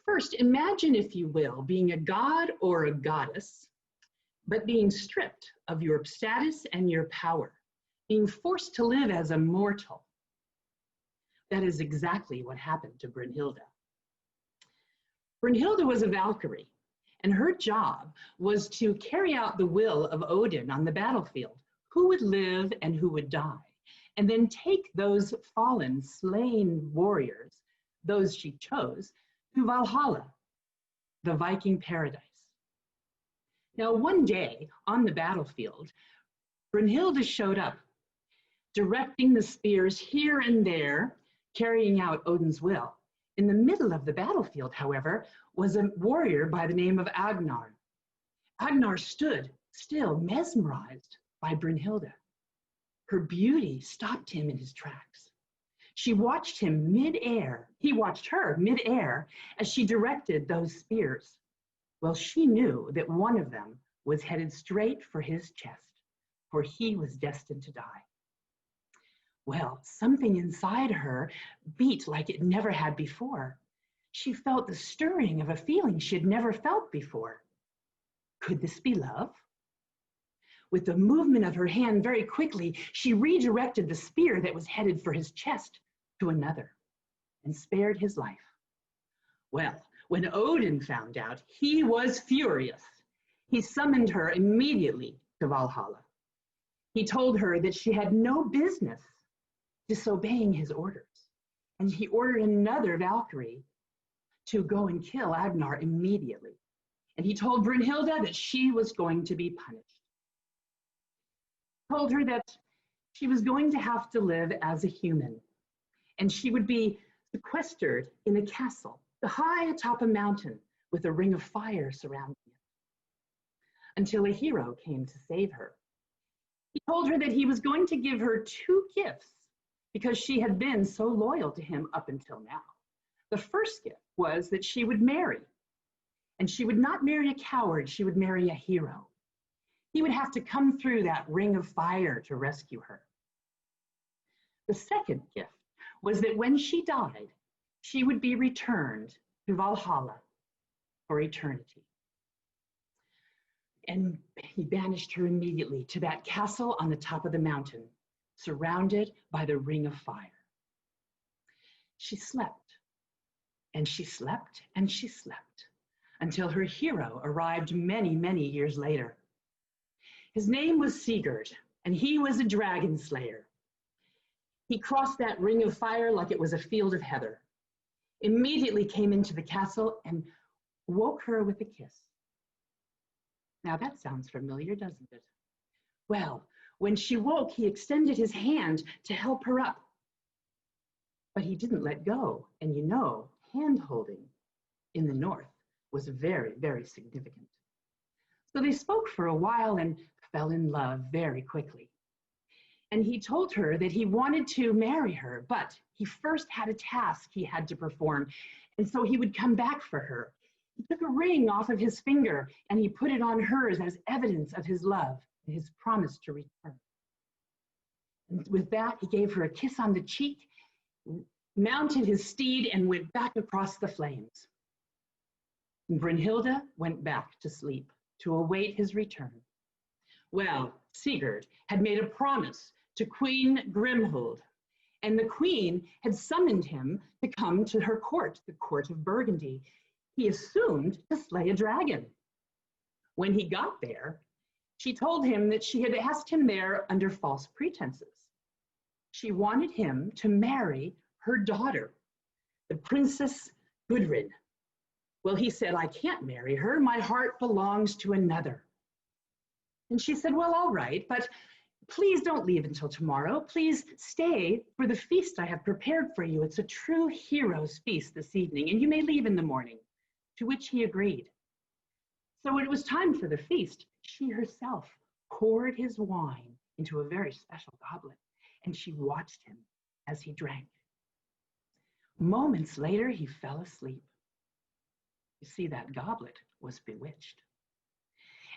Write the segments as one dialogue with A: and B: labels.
A: First, imagine, if you will, being a god or a goddess, but being stripped of your status and your power, being forced to live as a mortal. That is exactly what happened to Brynhilde. Brynhilde was a Valkyrie, and her job was to carry out the will of Odin on the battlefield, who would live and who would die, and then take those fallen, slain warriors, those she chose, to Valhalla, the Viking paradise. Now, one day on the battlefield, Brynhilde showed up, directing the spears here and there, carrying out Odin's will. In the middle of the battlefield, however, was a warrior by the name of Agnar. Agnar stood still, mesmerized by Brynhilde. Her beauty stopped him in his tracks. She watched him midair. He watched her midair as she directed those spears. Well, she knew that one of them was headed straight for his chest, for he was destined to die. Well, something inside her beat like it never had before. She felt the stirring of a feeling she had never felt before. Could this be love? With the movement of her hand very quickly, she redirected the spear that was headed for his chest to another and spared his life. Well, when Odin found out, he was furious. He summoned her immediately to Valhalla. He told her that she had no business disobeying his orders, and he ordered another Valkyrie to go and kill Agnar immediately. And he told Brynhilde that she was going to be punished. He told her that she was going to have to live as a human, and she would be sequestered in a castle high atop a mountain with a ring of fire surrounding it, until a hero came to save her. He told her that he was going to give her 2 gifts because she had been so loyal to him up until now. The first gift was that she would marry, and she would not marry a coward, she would marry a hero. He would have to come through that ring of fire to rescue her. The second gift was that when she died, she would be returned to Valhalla for eternity. And he banished her immediately to that castle on the top of the mountain, surrounded by the ring of fire. She slept, and she slept, and she slept, until her hero arrived many, many years later. His name was Sigurd, and he was a dragon slayer. He crossed that ring of fire like it was a field of heather, immediately came into the castle and woke her with a kiss. Now that sounds familiar, doesn't it? Well, when she woke, he extended his hand to help her up, but he didn't let go. And you know, hand-holding in the North was very, very significant. So they spoke for a while and fell in love very quickly. And he told her that he wanted to marry her, but he first had a task he had to perform, and so he would come back for her. He took a ring off of his finger and he put it on hers as evidence of his love and his promise to return. And with that, he gave her a kiss on the cheek, mounted his steed, and went back across the flames. And Brynhilde went back to sleep to await his return. Well, Sigurd had made a promise to Queen Grimhild, and the queen had summoned him to come to her court, the court of Burgundy. He assumed to slay a dragon. When he got there, she told him that she had asked him there under false pretenses. She wanted him to marry her daughter, the Princess Gudrid. Well, he said, "I can't marry her. My heart belongs to another." And she said, "Well, all right, but please don't leave until tomorrow. Please stay for the feast I have prepared for you. It's a true hero's feast this evening, and you may leave in the morning." To which he agreed. So when it was time for the feast, she herself poured his wine into a very special goblet, and she watched him as he drank. Moments later, he fell asleep. You see, that goblet was bewitched.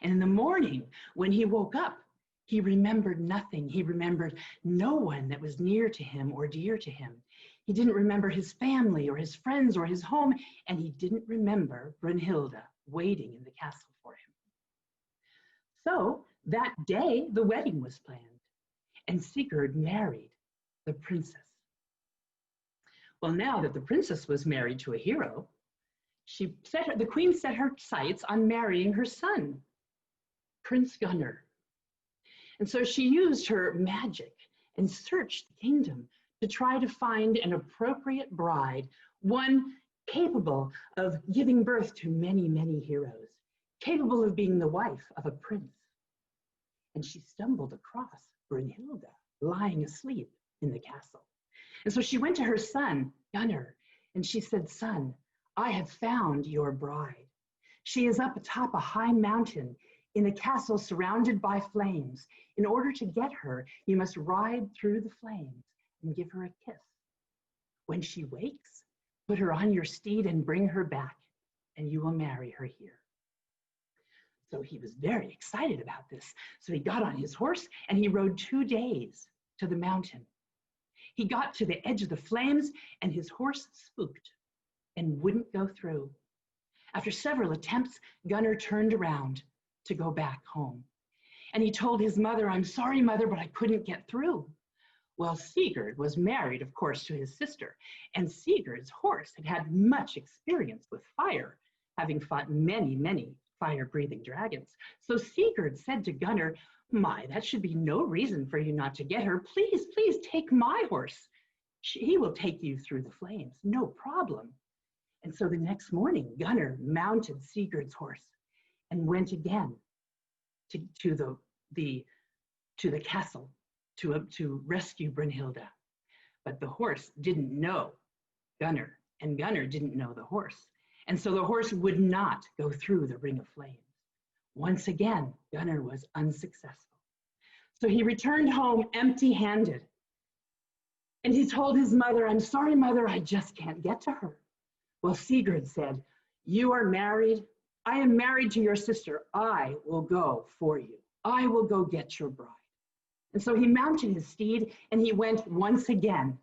A: And in the morning, when he woke up, he remembered nothing. He remembered no one that was near to him or dear to him. He didn't remember his family or his friends or his home, and he didn't remember Brynhilde waiting in the castle for him. So that day, the wedding was planned, and Sigurd married the princess. Well, now that the princess was married to a hero, the queen set her sights on marrying her son, Prince Gunnar. And so she used her magic and searched the kingdom to try to find an appropriate bride, one capable of giving birth to many, many heroes, capable of being the wife of a prince. And she stumbled across Brynhilde lying asleep in the castle. And so she went to her son, Gunnar, and she said, "Son, I have found your bride. She is up atop a high mountain in a castle surrounded by flames. In order to get her, you must ride through the flames and give her a kiss. When she wakes, put her on your steed and bring her back, and you will marry her here." So he was very excited about this. So he got on his horse and he rode 2 days to the mountain. He got to the edge of the flames and his horse spooked and wouldn't go through. After several attempts, Gunnar turned around to go back home. And he told his mother, "I'm sorry, mother, but I couldn't get through." Well, Sigurd was married, of course, to his sister, and Sigurd's horse had had much experience with fire, having fought many, many fire-breathing dragons. So Sigurd said to Gunnar, "My, that should be no reason for you not to get her. Please, please take my horse. He will take you through the flames, no problem." And so the next morning, Gunnar mounted Sigurd's horse and went again to the castle to rescue Brynhilde. But the horse didn't know Gunnar, and Gunnar didn't know the horse. And so the horse would not go through the ring of flames. Once again, Gunnar was unsuccessful. So he returned home empty-handed. And he told his mother, "I'm sorry, mother, I just can't get to her." Well, Sigurd said, "You are married. I am married to your sister. I will go for you. I will go get your bride." And so he mounted his steed and he went once again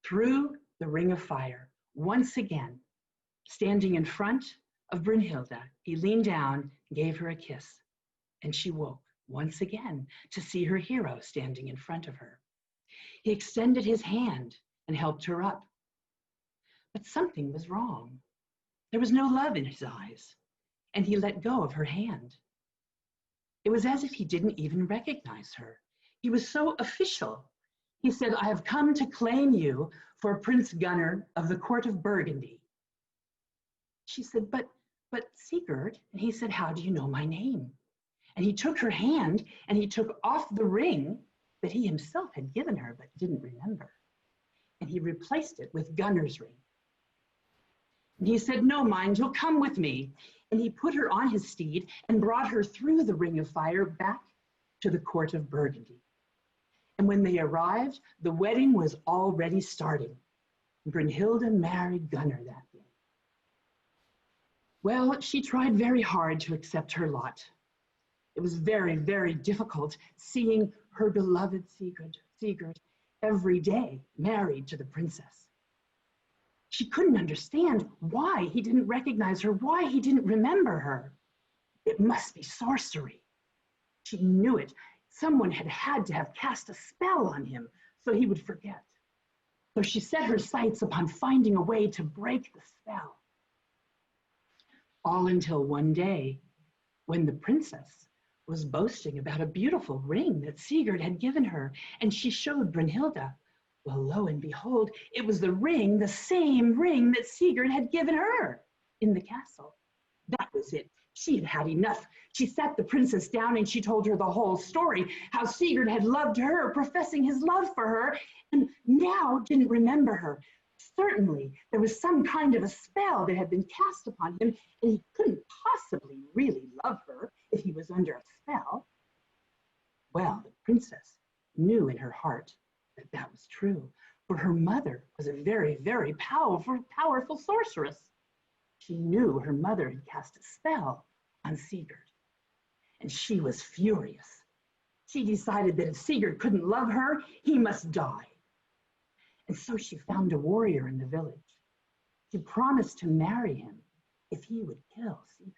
A: through the ring of fire. Once again, standing in front of Brynhilde, he leaned down, gave her a kiss, and she woke once again to see her hero standing in front of her. He extended his hand and helped her up. But something was wrong. There was no love in his eyes, and he let go of her hand. It was as if he didn't even recognize her. He was so official. He said, "I have come to claim you for Prince Gunnar of the court of Burgundy." She said, but Sigurd, and he said, "How do you know my name?" And he took her hand and he took off the ring that he himself had given her but didn't remember. And he replaced it with Gunnar's ring. And he said, "No, mind, you'll come with me." And he put her on his steed and brought her through the ring of fire back to the court of Burgundy. And when they arrived, the wedding was already starting. Brynhilde married Gunnar that day. Well, she tried very hard to accept her lot. It was very, very difficult seeing her beloved Sigurd every day married to the princess. She couldn't understand why he didn't recognize her, why he didn't remember her. It must be sorcery. She knew it. Someone had to have cast a spell on him so he would forget. So she set her sights upon finding a way to break the spell. All until one day when the princess was boasting about a beautiful ring that Sigurd had given her, and she showed Brynhilde. Well, lo and behold, it was the ring, the same ring that Sigurd had given her in the castle. That was it. She had had enough. She sat the princess down and she told her the whole story, how Sigurd had loved her, professing his love for her, and now didn't remember her. Certainly, there was some kind of a spell that had been cast upon him, and he couldn't possibly really love her if he was under a spell. Well, the princess knew in her heart that that was true, for her mother was a very, very powerful sorceress. She knew her mother had cast a spell on Sigurd, and she was furious. She decided that if Sigurd couldn't love her, he must die. And so she found a warrior in the village. She promised to marry him if he would kill Sigurd.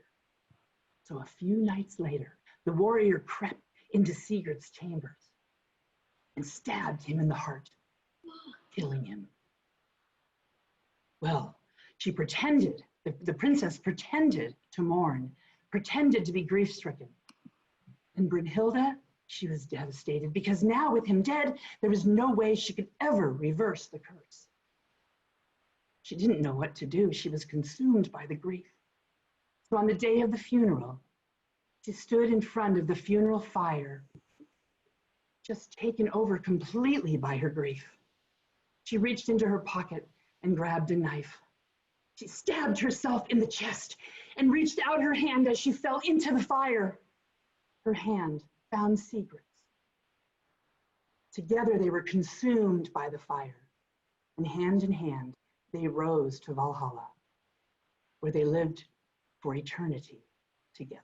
A: So a few nights later, the warrior crept into Sigurd's chambers and stabbed him in the heart, killing him. Well, she pretended, the princess pretended to mourn, pretended to be grief-stricken. And Brynhilde, she was devastated because now with him dead, there was no way she could ever reverse the curse. She didn't know what to do. She was consumed by the grief. So on the day of the funeral, she stood in front of the funeral fire, just taken over completely by her grief. She reached into her pocket and grabbed a knife. She stabbed herself in the chest and reached out her hand as she fell into the fire. Her hand found Sigurd's. Together they were consumed by the fire, and hand in hand, they rose to Valhalla, where they lived for eternity together.